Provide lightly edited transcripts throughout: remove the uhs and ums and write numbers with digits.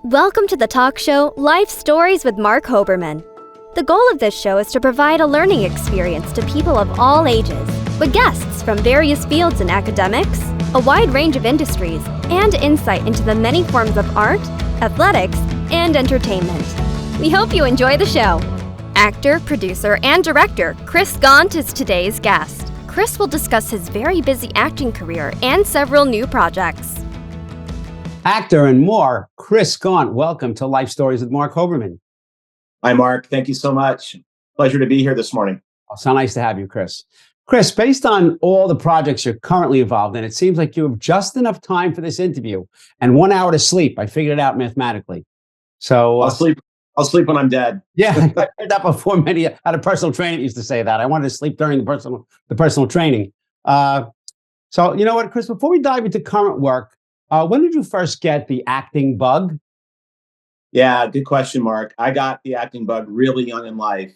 Welcome to the talk show Life Stories with Marc Hoberman. The goal of this show is to provide a learning experience to people of all ages, with guests from various fields in academics, a wide range of industries, and insight into the many forms of art, athletics, and entertainment. We hope you enjoy the show. Actor, producer, and director Chris Gaunt is today's guest. Chris will discuss his very busy acting career and several new projects. Actor and more, Chris Gaunt. Welcome to Life Stories with Marc Hoberman. Hi, Mark. Thank you so much. Pleasure to be here this morning. Oh, so nice to have you, Chris. Chris, based on all the projects you're currently involved in, it seems like you have just enough time for this interview and 1 hour to sleep. I figured it out mathematically. So I'll sleep when I'm dead. Yeah, I heard that before. Many had a personal trainer that used to say that. I wanted to sleep during the personal training. So you know what, Chris? Before we dive into current work, when did you first get the acting bug? Yeah, good question, Mark. I got the acting bug really young in life.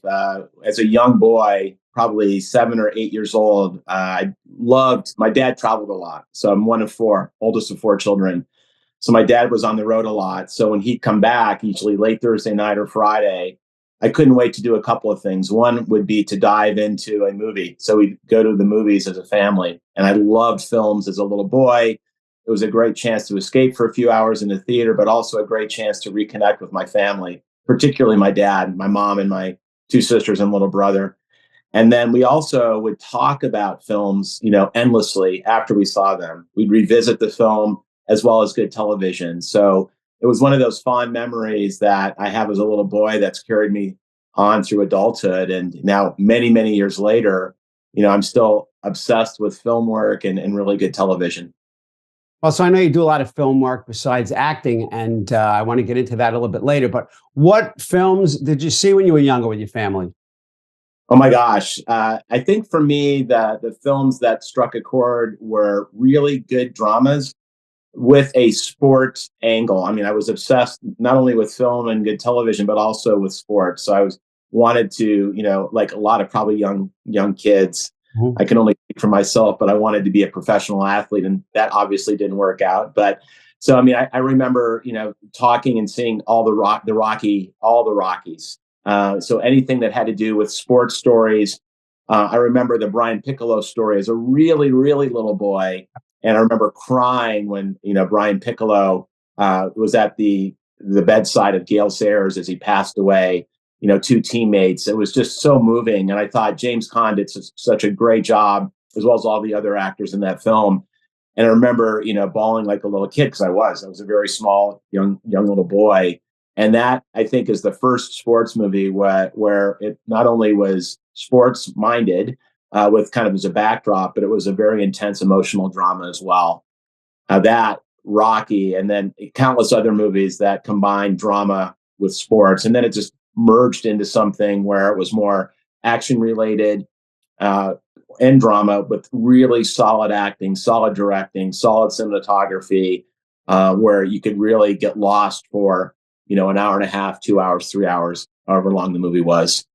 As a young boy, probably 7 or 8 years old, my dad traveled a lot. So I'm one of four, oldest of four children. So my dad was on the road a lot. So when he'd come back, usually late Thursday night or Friday, I couldn't wait to do a couple of things. One would be to dive into a movie. So we'd go to the movies as a family. And I loved films as a little boy. It was a great chance to escape for a few hours in the theater, but also a great chance to reconnect with my family, particularly my dad, my mom, and my two sisters and little brother. And then we also would talk about films, endlessly after we saw them. We'd revisit the film as well as good television. So it was one of those fond memories that I have as a little boy that's carried me on through adulthood. And now many, many years later, I'm still obsessed with film work and really good television. Well, so I know you do a lot of film work besides acting, and I want to get into that a little bit later. But what films did you see when you were younger with your family? Oh my gosh. I think for me, the films that struck a chord were really good dramas with a sports angle. I mean, I was obsessed not only with film and good television, but also with sports. So wanted to, like a lot of probably young kids, I can only speak for myself, but I wanted to be a professional athlete, and that obviously didn't work out. But so, I mean, I remember, talking and seeing all the Rockies. So anything that had to do with sports stories. I remember the Brian Piccolo story as a really, really little boy. And I remember crying when, Brian Piccolo was at the bedside of Gale Sayers as he passed away. Two teammates. It was just so moving. And I thought James Caan did such a great job, as well as all the other actors in that film. And I remember, bawling like a little kid because I was a very small, young little boy. And that, I think, is the first sports movie where it not only was sports minded with kind of as a backdrop, but it was a very intense emotional drama as well. That, Rocky, and then countless other movies that combined drama with sports. And then it just merged into something where it was more action related and drama with really solid acting, solid directing, solid cinematography, where you could really get lost for, an hour and a half, 2 hours, 3 hours, however long the movie was.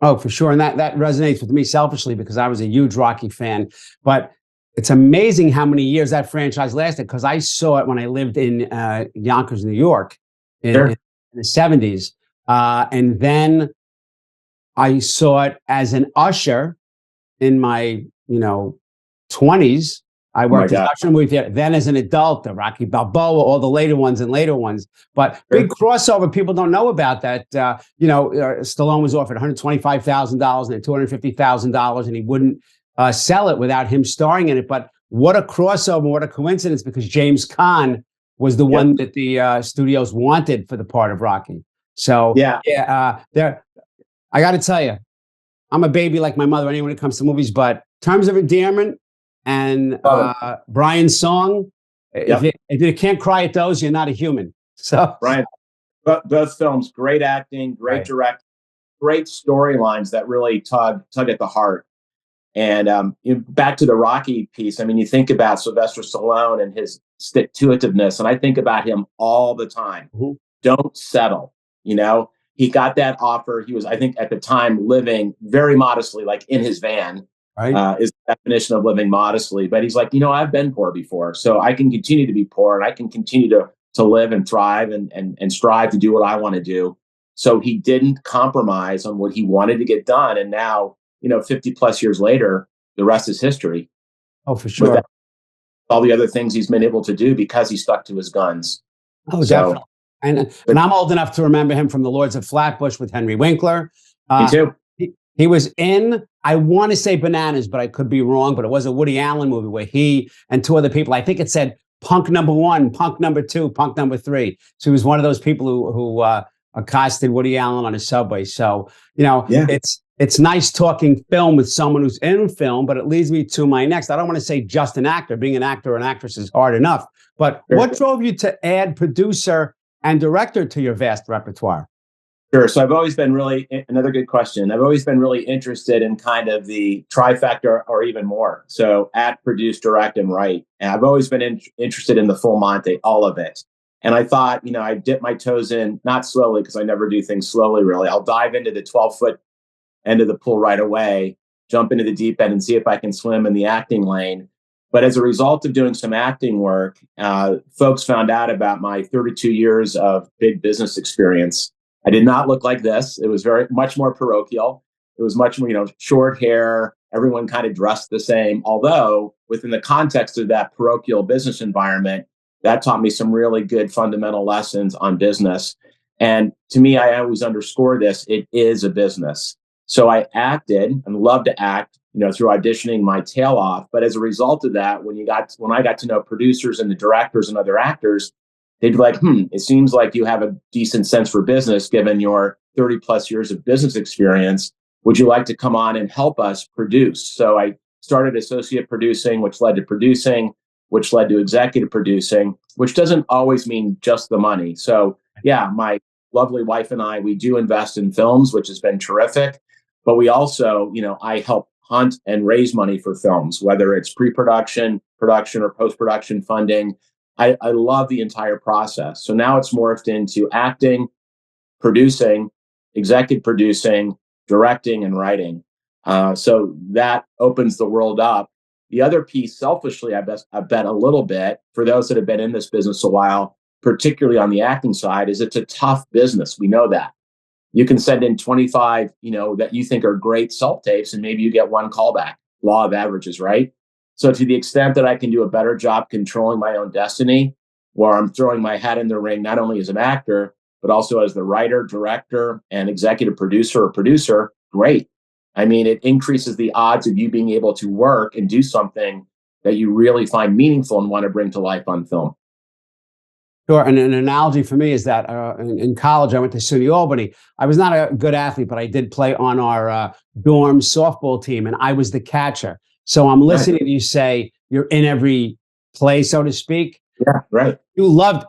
Oh, for sure. And that resonates with me selfishly because I was a huge Rocky fan. But it's amazing how many years that franchise lasted because I saw it when I lived in Yonkers, New York in the 70s. And then I saw it as an usher in my, 20s. I worked as an usher in the movie theater. Then as an adult, the Rocky Balboa, all the later ones. But big crossover, people don't know about that. Stallone was offered $125,000 and $250,000, and he wouldn't sell it without him starring in it. But what a crossover, what a coincidence, because James Caan was the one that the studios wanted for the part of Rocky. So I got to tell you, I'm a baby like my mother anyway when it comes to movies, but terms of endearment and Brian's song, if you can't cry at those, you're not a human. So Brian, both films, great acting, great directing, great storylines that really tug at the heart. And back to the Rocky piece, I mean, you think about Sylvester Stallone and his stick-to-itiveness, and I think about him all the time. Mm-hmm. Don't settle. He got that offer. He was, I think, at the time living very modestly, like in his van, is the definition of living modestly. But he's like, I've been poor before, so I can continue to be poor and I can continue to to live and thrive and strive to do what I want to do. So he didn't compromise on what he wanted to get done. And now, 50 plus years later, the rest is history. Oh, for sure. With all the other things he's been able to do because he stuck to his guns. Oh, definitely. And I'm old enough to remember him from The Lords of Flatbush with Henry Winkler. Me too. He was in, I want to say Bananas, but I could be wrong, but it was a Woody Allen movie where he and two other people, I think it said punk number one, punk number two, punk number three. So he was one of those people who accosted Woody Allen on a subway. So, it's nice talking film with someone who's in film, but it leads me to my next. I don't want to say just an actor. Being an actor or an actress is hard enough. But what drove you to add producer and director to your vast repertoire? Sure. So I've always been another good question. I've always been really interested in kind of the trifecta or even more. So act, produce, direct, and write. And I've always been interested in the full Monty, all of it. And I thought, I dip my toes in, not slowly, because I never do things slowly, really. I'll dive into the 12-foot end of the pool right away, jump into the deep end and see if I can swim in the acting lane. But as a result of doing some acting work, folks found out about my 32 years of big business experience. I did not look like this. It was very much more parochial. It was much more, short hair. Everyone kind of dressed the same. Although within the context of that parochial business environment, that taught me some really good fundamental lessons on business. And to me, I always underscore this. It is a business. So I acted and loved to act, through auditioning my tail off. But as a result of that, when I got to know producers and the directors and other actors, they'd be like, it seems like you have a decent sense for business given your 30 plus years of business experience. Would you like to come on and help us produce? So I started associate producing, which led to producing, which led to executive producing, which doesn't always mean just the money. So yeah, my lovely wife and I, we do invest in films, which has been terrific. But we also, I help hunt and raise money for films, whether it's pre-production, production, or post-production funding. I love the entire process. So now it's morphed into acting, producing, executive producing, directing, and writing. So that opens the world up. The other piece, selfishly, I bet a little bit, for those that have been in this business a while, particularly on the acting side, is it's a tough business. We know that. You can send in 25, that you think are great self-tapes, and maybe you get one callback. Law of averages, right? So to the extent that I can do a better job controlling my own destiny, where I'm throwing my hat in the ring, not only as an actor, but also as the writer, director, and executive producer, great. I mean, it increases the odds of you being able to work and do something that you really find meaningful and want to bring to life on film. Sure. And an analogy for me is that in college, I went to SUNY Albany. I was not a good athlete, but I did play on our dorm softball team, and I was the catcher. So I'm listening to you say you're in every play, so to speak. Yeah, right.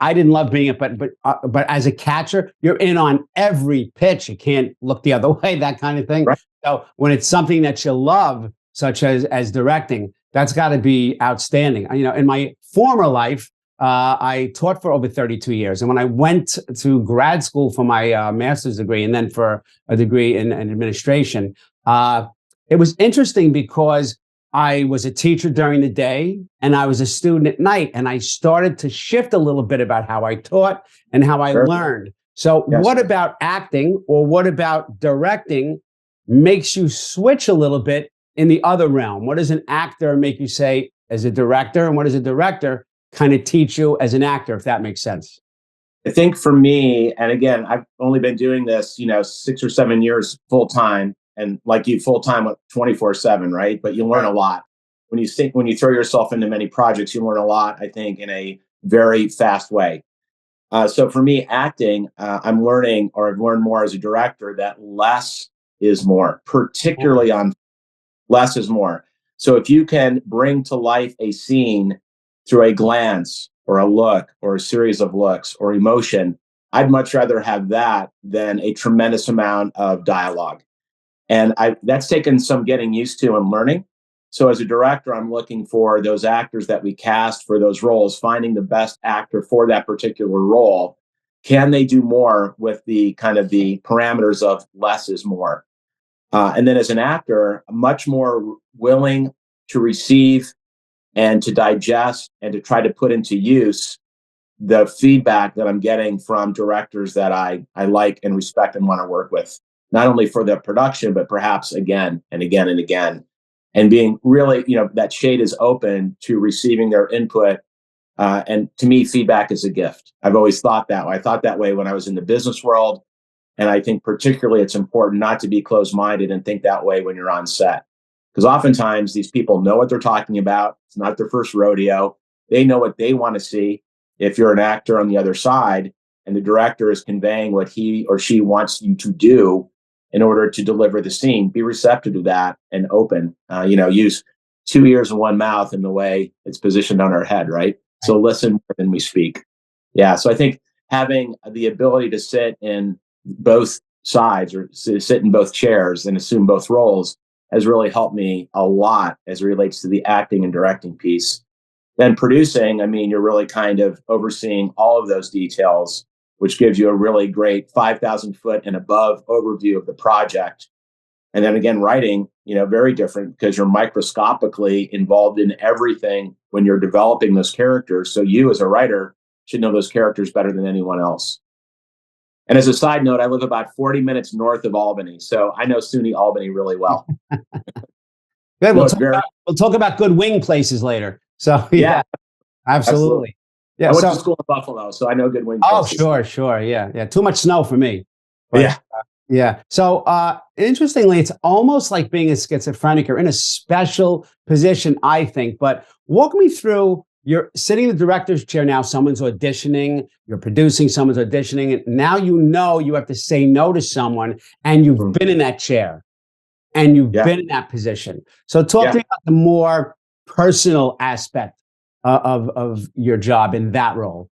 I didn't love being it, but as a catcher, you're in on every pitch. You can't look the other way, that kind of thing. Right. So when it's something that you love, such as directing, that's got to be outstanding. In my former life, I taught for over 32 years. And when I went to grad school for my master's degree and then for a degree in administration, it was interesting because I was a teacher during the day and I was a student at night. And I started to shift a little bit about how I taught and how I learned. So what about acting or what about directing makes you switch a little bit in the other realm? What does an actor make you say as a director? And what does a director kind of teach you as an actor, if that makes sense? I think for me, and again, I've only been doing this, 6 or 7 years full time, and like you, full time 24/7, right? But you learn a lot when you throw yourself into many projects. You learn a lot, I think, in a very fast way. So for me, acting, I've learned more as a director that less is more, particularly on less is more. So if you can bring to life a scene through a glance or a look or a series of looks or emotion, I'd much rather have that than a tremendous amount of dialogue. And that's taken some getting used to and learning. So as a director, I'm looking for those actors that we cast for those roles, finding the best actor for that particular role. Can they do more with the kind of the parameters of less is more? And then as an actor, I'm much more willing to receive and to digest and to try to put into use the feedback that I'm getting from directors that I like and respect and want to work with, not only for the production, but perhaps again and again and again, and being really, that shade is open to receiving their input. And to me, feedback is a gift. I've always thought that way. I thought that way when I was in the business world. And I think particularly it's important not to be closed-minded and think that way when you're on set. Because oftentimes these people know what they're talking about. It's not their first rodeo. They know what they want to see. If you're an actor on the other side and the director is conveying what he or she wants you to do in order to deliver the scene, be receptive to that and open. Use 2 ears and 1 mouth in the way it's positioned on our head, right? So listen more than we speak. Yeah. So I think having the ability to sit in both sides or sit in both chairs and assume both roles has really helped me a lot as it relates to the acting and directing piece. Then producing, you're really kind of overseeing all of those details, which gives you a really great 5,000 foot and above overview of the project. And then again, writing, very different because you're microscopically involved in everything when you're developing those characters. So you as a writer should know those characters better than anyone else. And as a side note, I live about 40 minutes north of Albany. So I know SUNY Albany really well. Good. We'll talk about good wing places later. So yeah, absolutely. Yeah. I went to school in Buffalo, so I know good wing places. Oh, sure. Yeah. Too much snow for me. But, yeah. Yeah. So interestingly, it's almost like being a schizophrenic. You're in a special position, I think. But walk me through, you're sitting in the director's chair now, someone's auditioning, you're producing, someone's auditioning, and now you have to say no to someone, and you've been in that chair, and you've been in that position. So talk to me about the more personal aspect of your job in that role.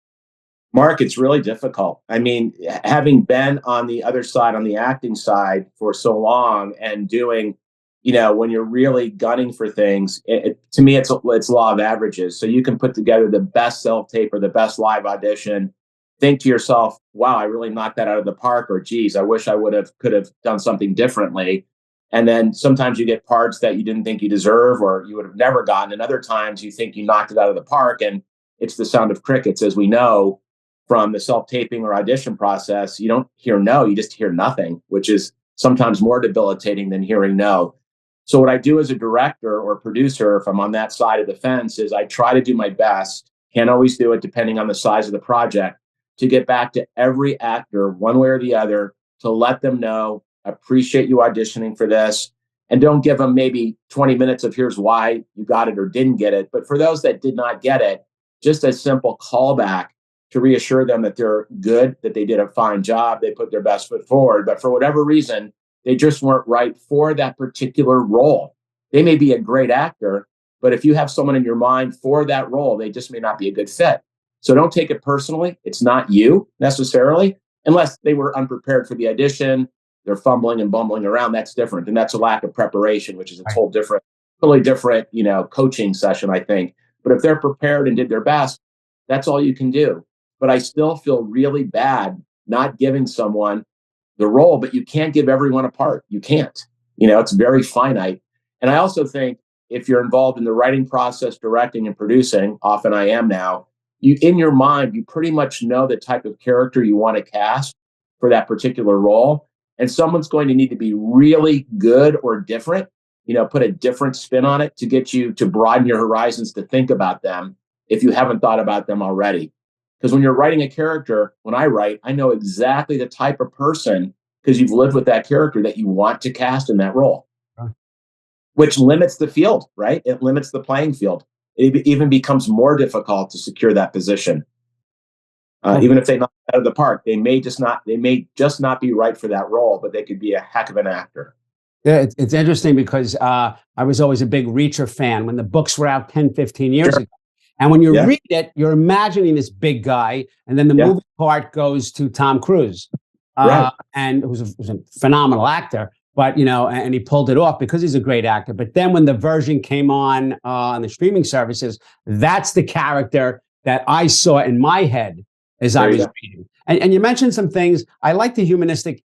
Mark, it's really difficult. Having been on the other side, on the acting side for so long and doing, when you're really gunning for things, to me, it's law of averages. So you can put together the best self-tape or the best live audition, think to yourself, wow, I really knocked that out of the park, or geez, I wish I could have done something differently. And then sometimes you get parts that you didn't think you deserve or you would have never gotten. And other times you think you knocked it out of the park, and it's the sound of crickets, as we know from the self-taping or audition process. You don't hear no, you just hear nothing, which is sometimes more debilitating than hearing no. So what I do as a director or producer, if I'm on that side of the fence, is I try to do my best, can't always do it depending on the size of the project, to get back to every actor one way or the other, to let them know, appreciate you auditioning for this, and don't give them maybe 20 minutes of here's why you got it or didn't get it. But for those that did not get it, just a simple callback to reassure them that they're good, that they did a fine job, they put their best foot forward, but for whatever reason, they just weren't right for that particular role. They may be a great actor, but if you have someone in your mind for that role, they just may not be a good fit. So don't take it personally. It's not you necessarily, unless they were unprepared for the audition, they're fumbling and bumbling around. That's different. And that's a lack of preparation, which is a totally different, coaching session, I think. But if they're prepared and did their best, that's all you can do. But I still feel really bad not giving someone the role, but you can't give everyone a part. You can't. It's very finite. And I also think if you're involved in the writing process, directing and producing, often I am now, in your mind, you pretty much know the type of character you want to cast for that particular role. And someone's going to need to be really good or different, put a different spin on it to get you to broaden your horizons to think about them if you haven't thought about them already. Because when you're writing a character, when I write, I know exactly the type of person, because you've lived with that character, that you want to cast in that role, which limits the field, right? It limits the playing field. It even becomes more difficult to secure that position. Even if they knock it out of the park, they may just not be right for that role, but they could be a heck of an actor. Yeah, it's interesting because I was always a big Reacher fan when the books were out 10, 15 years ago. And when you read it, you're imagining this big guy, and then the movie part goes to Tom Cruise, and who's a phenomenal actor. But and he pulled it off because he's a great actor. But then when the version came on the streaming services, that's the character that I saw in my head as There I you was go. reading. And you mentioned some things. I like the humanistic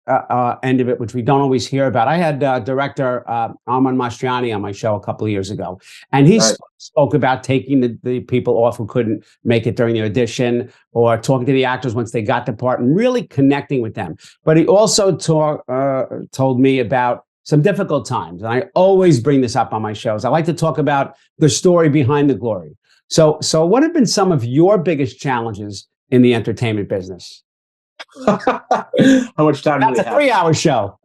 end of it, which we don't always hear about. I had director Armand Mastriani on my show a couple of years ago, and he Nice. spoke about taking the people off who couldn't make it during the audition, or talking to the actors once they got the part and really connecting with them. But he also told me about some difficult times. And I always bring this up on my shows. I like to talk about the story behind the glory. So what have been some of your biggest challenges in the entertainment business? How much time do we That's a have? 3-hour show.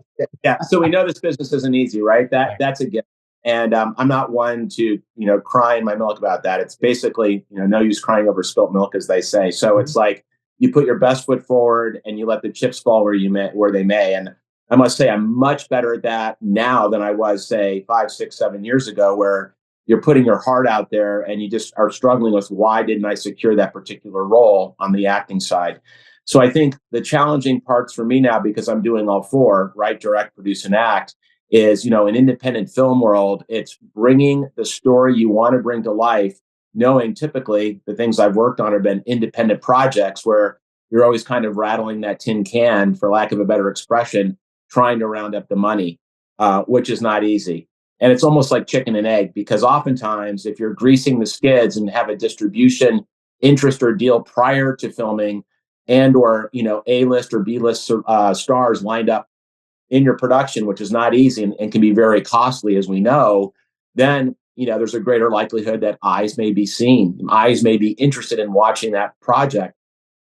Yeah. So we know this business isn't easy, right? That's a gift. And I'm not one to, cry in my milk about that. It's basically, no use crying over spilt milk, as they say. So it's like you put your best foot forward and you let the chips fall where they may. And I must say, I'm much better at that now than I was, say, 5, 6, 7 years ago, where you're putting your heart out there and you just are struggling with, why didn't I secure that particular role on the acting side? So I think the challenging parts for me now, because I'm doing all four, write, direct, produce, and act, is, an independent film world. It's bringing the story you want to bring to life, knowing typically the things I've worked on have been independent projects where you're always kind of rattling that tin can, for lack of a better expression, trying to round up the money, which is not easy. And it's almost like chicken and egg, because oftentimes if you're greasing the skids and have a distribution interest or deal prior to filming, and or A-list or B-list stars lined up in your production, which is not easy and can be very costly, as we know, then there's a greater likelihood that eyes may be seen, eyes may be interested in watching that project.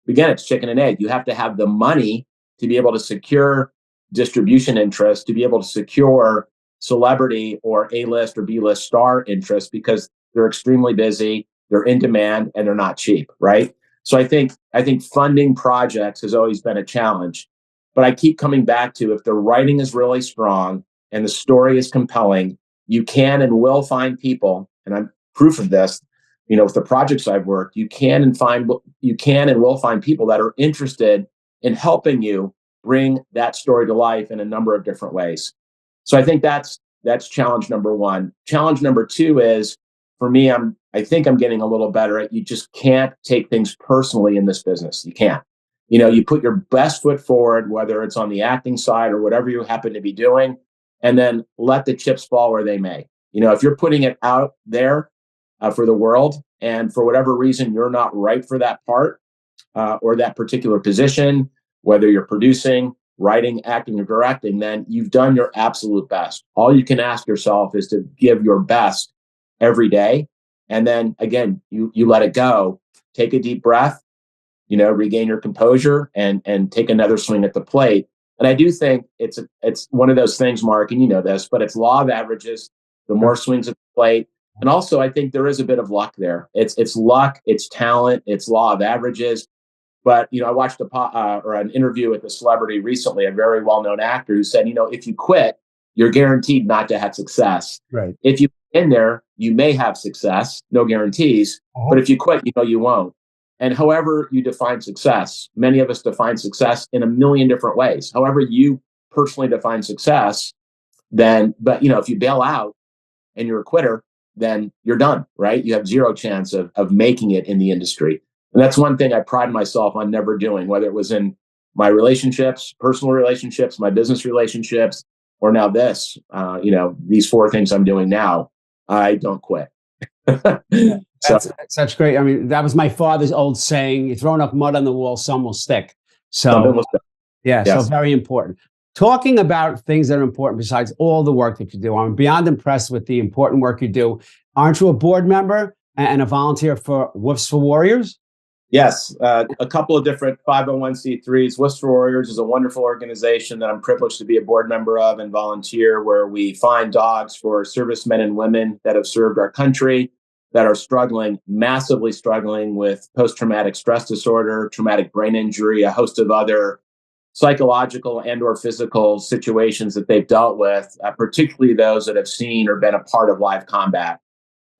Again, it's chicken and egg. You have to have the money to be able to secure distribution interest, to be able to secure celebrity or A-list or B-list star interest, because they're extremely busy, they're in demand, and they're not cheap, right? So I think funding projects has always been a challenge. But I keep coming back to, if the writing is really strong and the story is compelling, you can and will find people, and I'm proof of this, with the projects I've worked, you can and will find people that are interested in helping you bring that story to life in a number of different ways. So I think that's challenge number one. Challenge number two is, for me, I think I'm getting a little better at, you just can't take things personally in this business. You can't. You put your best foot forward, whether it's on the acting side or whatever you happen to be doing, and then let the chips fall where they may. If you're putting it out there for the world, and for whatever reason you're not right for that part or that particular position, whether you're producing, writing, acting, or directing, then you've done your absolute best. All you can ask yourself is to give your best every day. And then again, you let it go, take a deep breath, regain your composure, and take another swing at the plate. And I do think it's one of those things, Mark, and you know this, but it's law of averages. The more swings at the plate. And also, I think there is a bit of luck there. It's luck, it's talent, it's law of averages. But I watched an interview with a celebrity recently, a very well-known actor, who said, if you quit, you're guaranteed not to have success. Right. If you in there, you may have success, no guarantees. But if you quit, you won't. And however you define success, many of us define success in a million different ways. However you personally define success, but if you bail out and you're a quitter, then you're done, right? You have zero chance of making it in the industry. And that's one thing I pride myself on never doing, whether it was in my relationships, personal relationships, my business relationships, or now this, these four things I'm doing now. I don't quit. That's great. I mean, that was my father's old saying: "You throw enough mud on the wall, some will stick." So, yeah, yes. So very important. Talking about things that are important besides all the work that you do, I'm beyond impressed with the important work you do. Aren't you a board member and a volunteer for Woofs for Warriors? Yes, a couple of different 501c3s. Woofs for Warriors is a wonderful organization that I'm privileged to be a board member of and volunteer, where we find dogs for servicemen and women that have served our country, that are massively struggling with post-traumatic stress disorder, traumatic brain injury, a host of other psychological and or physical situations that they've dealt with, particularly those that have seen or been a part of live combat.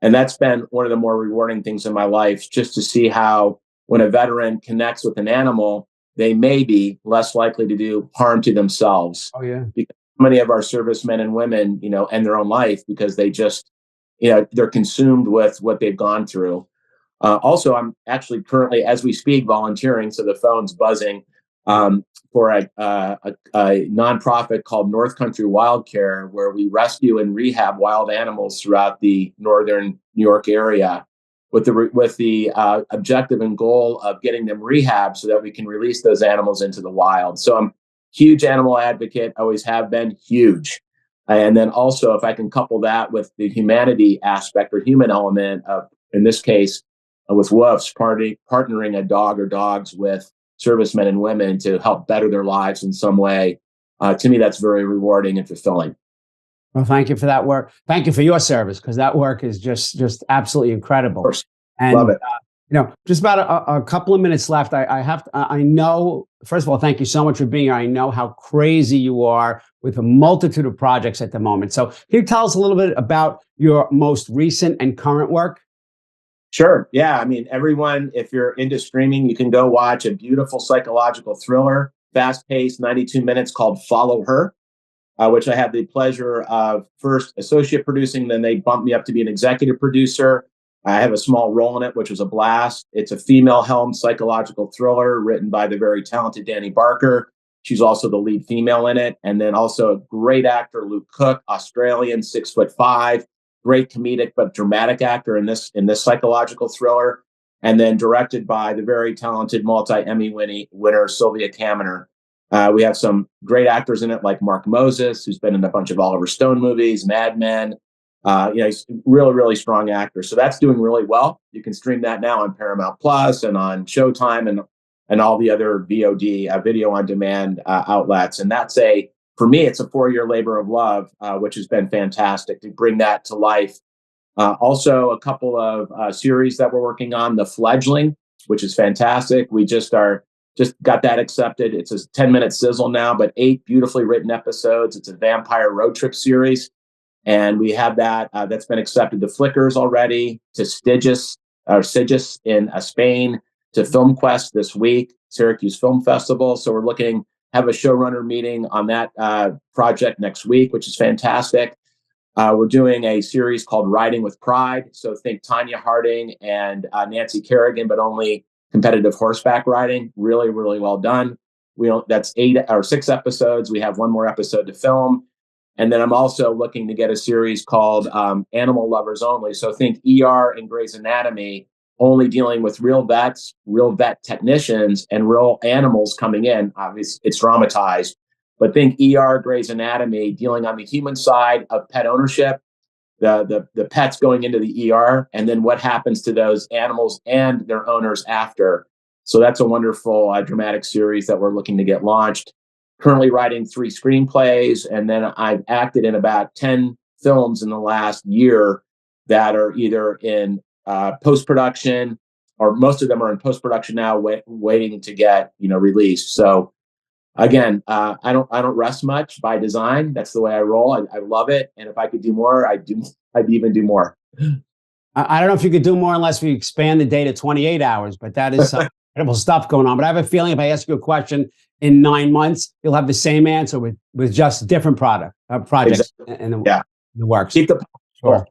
And that's been one of the more rewarding things in my life, just to see how, when a veteran connects with an animal, they may be less likely to do harm to themselves. Oh, yeah. Because many of our servicemen and women, end their own life because they just, they're consumed with what they've gone through. Also, I'm actually currently, as we speak, volunteering, so the phone's buzzing, for a nonprofit called North Country Wild Care, where we rescue and rehab wild animals throughout the northern New York area, with the objective and goal of getting them rehab so that we can release those animals into the wild. So I'm a huge animal advocate, always have been, huge. And then also, if I can couple that with the humanity aspect or human element of, in this case, with WWOOFs, partnering a dog or dogs with servicemen and women to help better their lives in some way, to me, that's very rewarding and fulfilling. Well, thank you for that work. Thank you for your service, because that work is just absolutely incredible. Of course. And, love it. Just about a couple of minutes left. I know, first of all, thank you so much for being here. I know how crazy you are with a multitude of projects at the moment. So can you tell us a little bit about your most recent and current work? Sure. Yeah. I mean, everyone, if you're into streaming, you can go watch a beautiful psychological thriller, fast-paced, 92 minutes, called Follow Her, which I had the pleasure of first associate producing. Then they bumped me up to be an executive producer. I have a small role in it, which was a blast. It's a female-helmed psychological thriller written by the very talented Danny Barker. She's also the lead female in it. And then also a great actor, Luke Cook, Australian, 6'5", great comedic but dramatic actor in this psychological thriller. And then directed by the very talented multi-Emmy winner, Sylvia Kaminer. We have some great actors in it, like Mark Moses, who's been in a bunch of Oliver Stone movies, Mad Men. He's a really, really strong actor. So that's doing really well. You can stream that now on Paramount Plus and on Showtime and all the other VOD, video on demand outlets. And for me, it's a 4-year labor of love, which has been fantastic to bring that to life. Also, a couple of series that we're working on, The Fledgling, which is fantastic. We just got that accepted. It's a 10-minute sizzle now, but 8 beautifully written episodes. It's a vampire road trip series. And we have that's been accepted to Flickers already, to Sitges in Spain, to FilmQuest this week, Syracuse Film Festival. So we're have a showrunner meeting on that project next week, which is fantastic. We're doing a series called Riding with Pride. So think Tanya Harding and Nancy Kerrigan, but only competitive horseback riding. Really, really well done. That's 6 episodes. We have 1 more episode to film. And then I'm also looking to get a series called Animal Lovers Only. So think ER and Grey's Anatomy, only dealing with real vets, real vet technicians, and real animals coming in. Obviously, it's dramatized. But think ER, Grey's Anatomy, dealing on the human side of pet ownership, the pets going into the ER, and then what happens to those animals and their owners after. So that's a wonderful dramatic series that we're looking to get launched. Currently writing 3 screenplays, and then I've acted in about 10 films in the last year that are either in post-production, or most of them are in post-production now, waiting to get released. So again, I don't rest much by design. That's the way I roll. I love it, and if I could do more, I'd even do more. I don't know if you could do more unless we expand the day to 28 hours, but that is some incredible stuff going on. But I have a feeling if I ask you a question in 9 months, you'll have the same answer with just different projects Exactly. in the works. Keep the sure.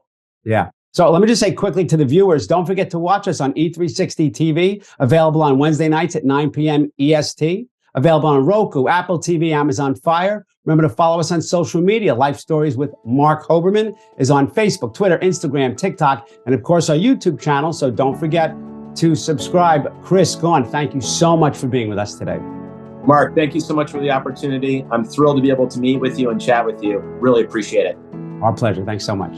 Yeah. So let me just say quickly to the viewers, don't forget to watch us on E360 TV, available on Wednesday nights at 9 p.m. EST, available on Roku, Apple TV, Amazon Fire. Remember to follow us on social media. Life Stories with Marc Hoberman is on Facebook, Twitter, Instagram, TikTok, and of course our YouTube channel. So don't forget to subscribe. Chris Gaunt, thank you so much for being with us today. Mark, thank you so much for the opportunity. I'm thrilled to be able to meet with you and chat with you. Really appreciate it. Our pleasure. Thanks so much.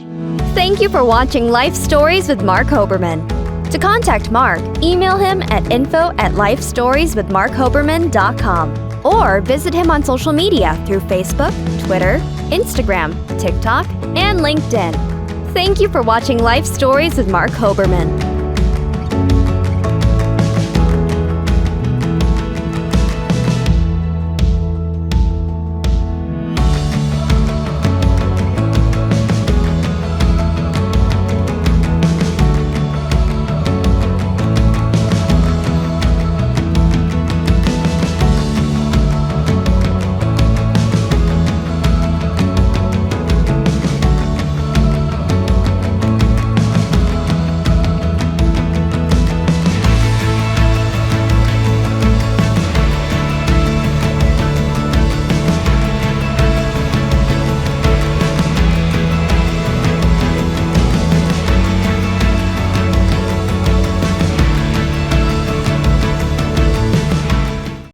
Thank you for watching Life Stories with Marc Hoberman. To contact Marc, email him at info@lifestorieswithmarchoberman.com or visit him on social media through Facebook, Twitter, Instagram, TikTok, and LinkedIn. Thank you for watching Life Stories with Marc Hoberman.